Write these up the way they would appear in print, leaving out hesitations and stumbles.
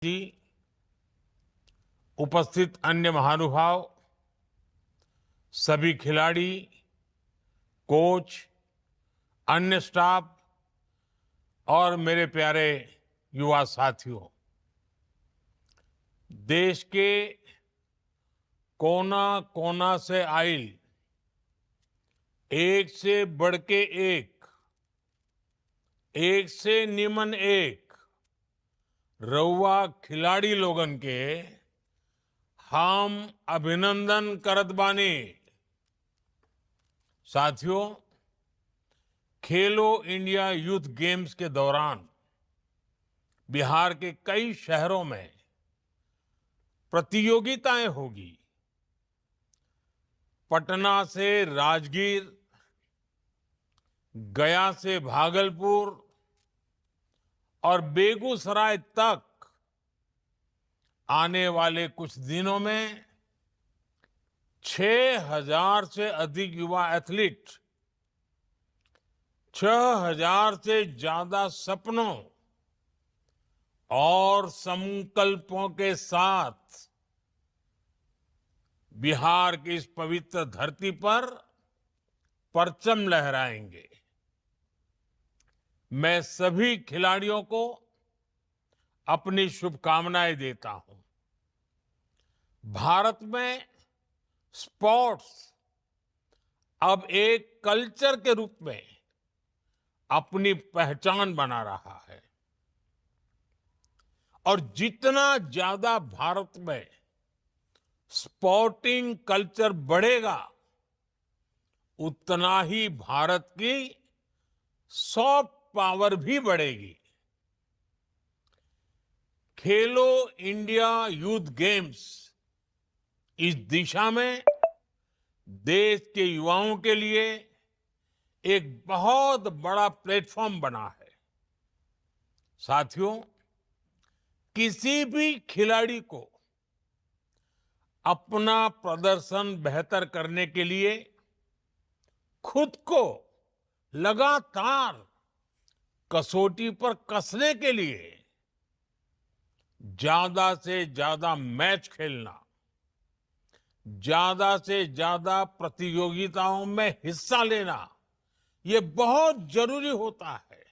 जी, उपस्थित अन्य महानुभाव, सभी खिलाड़ी, कोच, अन्य स्टाफ और मेरे प्यारे युवा साथियों, देश के कोना कोना से आइल एक से बढ़ के एक से निमन एक रउआ खिलाड़ी लोगन के हम अभिनंदन करत बानी। साथियों, खेलो इंडिया यूथ गेम्स के दौरान बिहार के कई शहरों में प्रतियोगिताएं होगी। पटना से राजगीर, गया से भागलपुर और बेगूसराय तक आने वाले कुछ दिनों में 6,000 से अधिक युवा एथलीट 6,000 से ज्यादा सपनों और संकल्पों के साथ बिहार की इस पवित्र धरती पर परचम लहराएंगे। मैं सभी खिलाड़ियों को अपनी शुभकामनाएं देता हूं। भारत में स्पोर्ट्स अब एक कल्चर के रूप में अपनी पहचान बना रहा है और जितना ज्यादा भारत में स्पोर्टिंग कल्चर बढ़ेगा, उतना ही भारत की सॉफ्ट पावर भी बढ़ेगी। खेलो इंडिया यूथ गेम्स इस दिशा में देश के युवाओं के लिए एक बहुत बड़ा प्लेटफॉर्म बना है। साथियों, किसी भी खिलाड़ी को अपना प्रदर्शन बेहतर करने के लिए खुद को लगातार कसौटी पर कसने के लिए ज्यादा से ज्यादा मैच खेलना, ज्यादा से ज्यादा प्रतियोगिताओं में हिस्सा लेना, ये बहुत जरूरी होता है।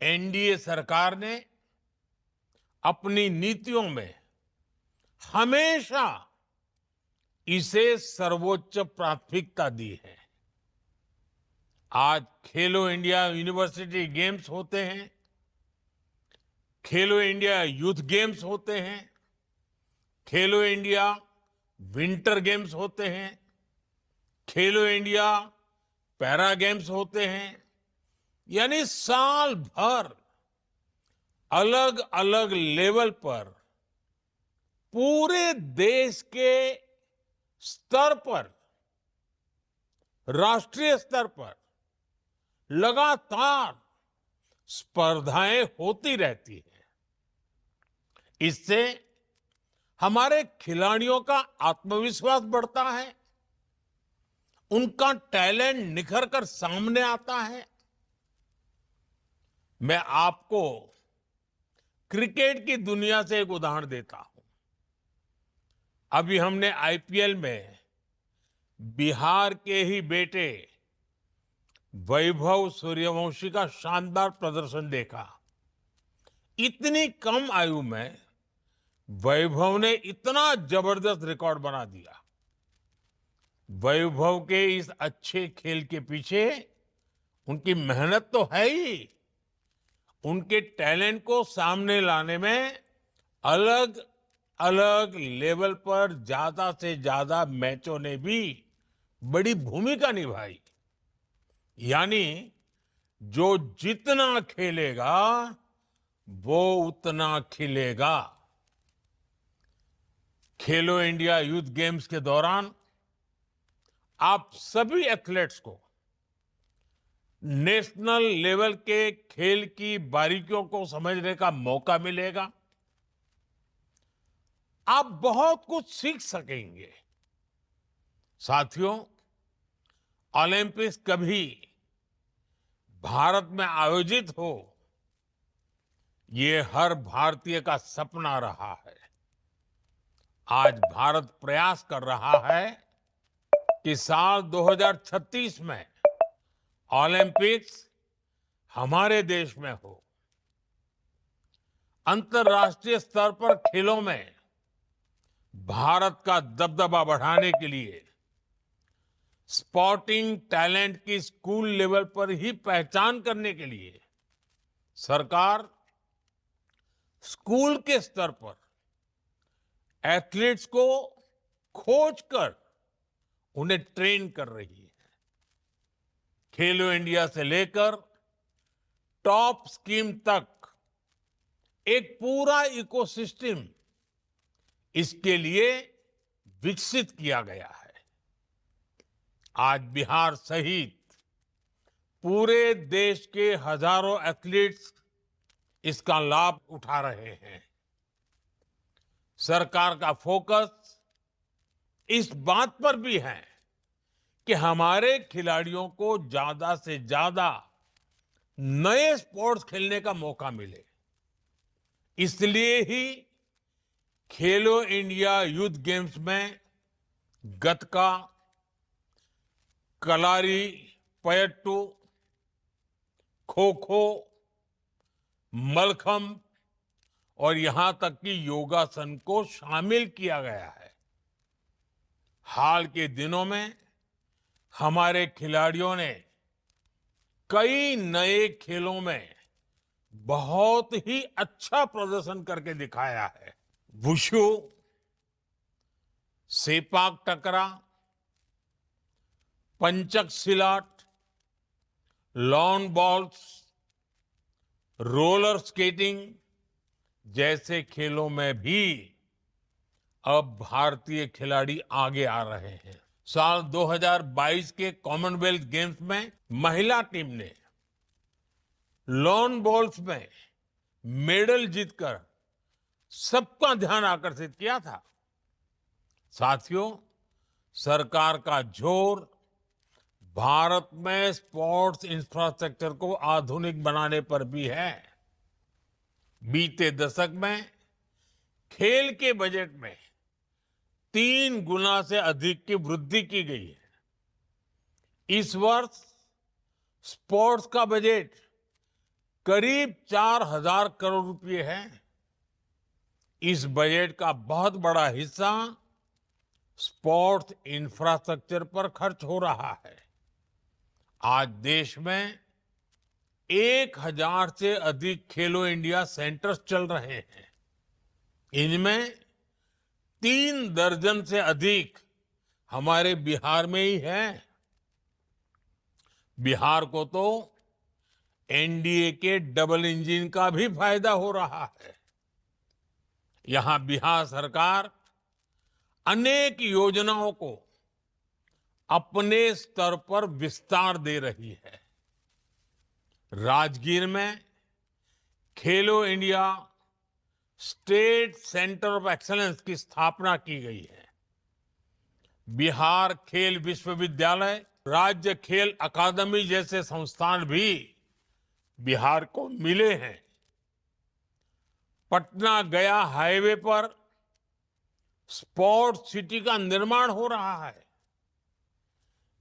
एनडीए सरकार ने अपनी नीतियों में हमेशा इसे सर्वोच्च प्राथमिकता दी है। आज खेलो इंडिया यूनिवर्सिटी गेम्स होते हैं, खेलो इंडिया यूथ गेम्स होते हैं, खेलो इंडिया विंटर गेम्स होते हैं, खेलो इंडिया पैरा गेम्स होते हैं, यानी साल भर अलग अलग लेवल पर पूरे देश के स्तर पर, राष्ट्रीय स्तर पर लगातार स्पर्धाएं होती रहती हैं। इससे हमारे खिलाड़ियों का आत्मविश्वास बढ़ता है, उनका टैलेंट निखर कर सामने आता है। मैं आपको क्रिकेट की दुनिया से एक उदाहरण देता हूं। अभी हमने आईपीएल में बिहार के ही बेटे वैभव सूर्यवंशी का शानदार प्रदर्शन देखा। इतनी कम आयु में वैभव ने इतना जबरदस्त रिकॉर्ड बना दिया। वैभव के इस अच्छे खेल के पीछे उनकी मेहनत तो है ही, उनके टैलेंट को सामने लाने में अलग अलग लेवल पर ज्यादा से ज्यादा मैचों ने भी बड़ी भूमिका निभाई। यानी जो जितना खेलेगा वो उतना खिलेगा। खेलो इंडिया यूथ गेम्स के दौरान आप सभी एथलीट्स को नेशनल लेवल के खेल की बारीकियों को समझने का मौका मिलेगा। आप बहुत कुछ सीख सकेंगे। साथियों, ओलंपिक्स कभी भारत में आयोजित हो ये हर भारतीय का सपना रहा है। आज भारत प्रयास कर रहा है कि साल 2036 में ओलंपिक्स हमारे देश में हो। अंतर्राष्ट्रीय स्तर पर खेलों में भारत का दबदबा बढ़ाने के लिए स्पोर्टिंग टैलेंट की स्कूल लेवल पर ही पहचान करने के लिए सरकार स्कूल के स्तर पर एथलीट्स को खोज कर उन्हें ट्रेन कर रही है। खेलो इंडिया से लेकर टॉप स्कीम तक एक पूरा इकोसिस्टम इसके लिए विकसित किया गया है। आज बिहार सहित पूरे देश के हजारों एथलीट्स इसका लाभ उठा रहे हैं। सरकार का फोकस इस बात पर भी है कि हमारे खिलाड़ियों को ज्यादा से ज्यादा नए स्पोर्ट्स खेलने का मौका मिले। इसलिए ही खेलो इंडिया यूथ गेम्स में गतका, कलारी पयट्टू, खो खो, मलखंब और यहां तक कि योगासन को शामिल किया गया है। हाल के दिनों में हमारे खिलाड़ियों ने कई नए खेलों में बहुत ही अच्छा प्रदर्शन करके दिखाया है। वुशु, सेपाक टकरा, पंचक सिलाट, लॉन बॉल्स, रोलर स्केटिंग जैसे खेलों में भी अब भारतीय खिलाड़ी आगे आ रहे हैं। साल 2022 के कॉमनवेल्थ गेम्स में महिला टीम ने लॉन बॉल्स में मेडल जीतकर सबका ध्यान आकर्षित किया था। साथियों, सरकार का जोर भारत में स्पोर्ट्स इंफ्रास्ट्रक्चर को आधुनिक बनाने पर भी है। बीते दशक में खेल के बजट में 3 गुना से अधिक की वृद्धि की गई है। इस वर्ष स्पोर्ट्स का बजट करीब 4,000 करोड़ रुपए है। इस बजट का बहुत बड़ा हिस्सा स्पोर्ट्स इंफ्रास्ट्रक्चर पर खर्च हो रहा है। आज देश में 1,000 से अधिक खेलो इंडिया सेंटर्स चल रहे हैं। इनमें 3 दर्जन से अधिक हमारे बिहार में ही है। बिहार को तो एनडीए के डबल इंजन का भी फायदा हो रहा है। यहां बिहार सरकार अनेक योजनाओं को अपने स्तर पर विस्तार दे रही है। राजगीर में खेलो India state centre of excellence की स्थापना की गई है। बिहार खेल विश्वविद्यालय, राज्य खेल अकादमी जैसे संस्थान भी बिहार को मिले हैं। पटना गया हाईवे पर स्पोर्ट्स सिटी का निर्माण हो रहा है।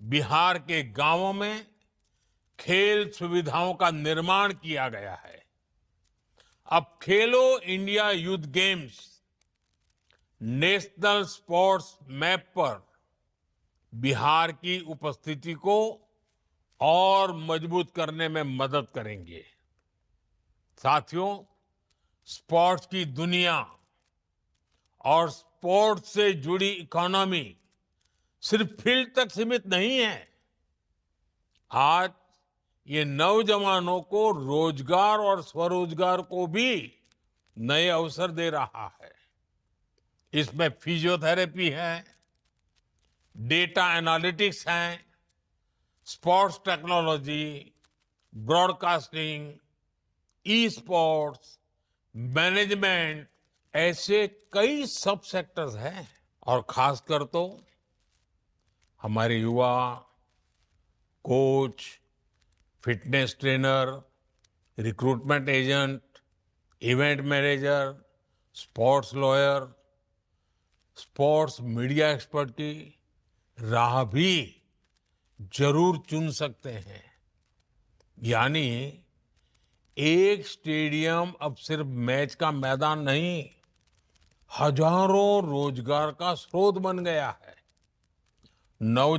बिहार के गांवों में खेल सुविधाओं का निर्माण किया गया है। अब खेलो India youth games national sports map पर बिहार की उपस्थिति को और मजबूत करने में मदद करेंगे। साथियों, स्पोर्ट्स की दुनिया और स्पोर्ट्स से जुड़ी इकोनॉमी सिर्फ फील्ड तक सीमित नहीं है। आज ये नौजवानों को रोजगार और स्वरोजगार को भी नए अवसर दे रहा है। इसमें फिजियोथेरेपी है, डेटा एनालिटिक्स है, sports technology, broadcasting, e sports, management, ऐसे कई सब सेक्टर्स हैं। और खासकर तो हमारे युवा coach, fitness trainer, recruitment agent, event manager, sports lawyer, sports media expert की राह भी जरूर चुन सकते हैं। यानी एक स्टेडियम अब सिर्फ मैच का मैदान नहीं, हजारों रोजगार का स्रोत बन गया है। नौ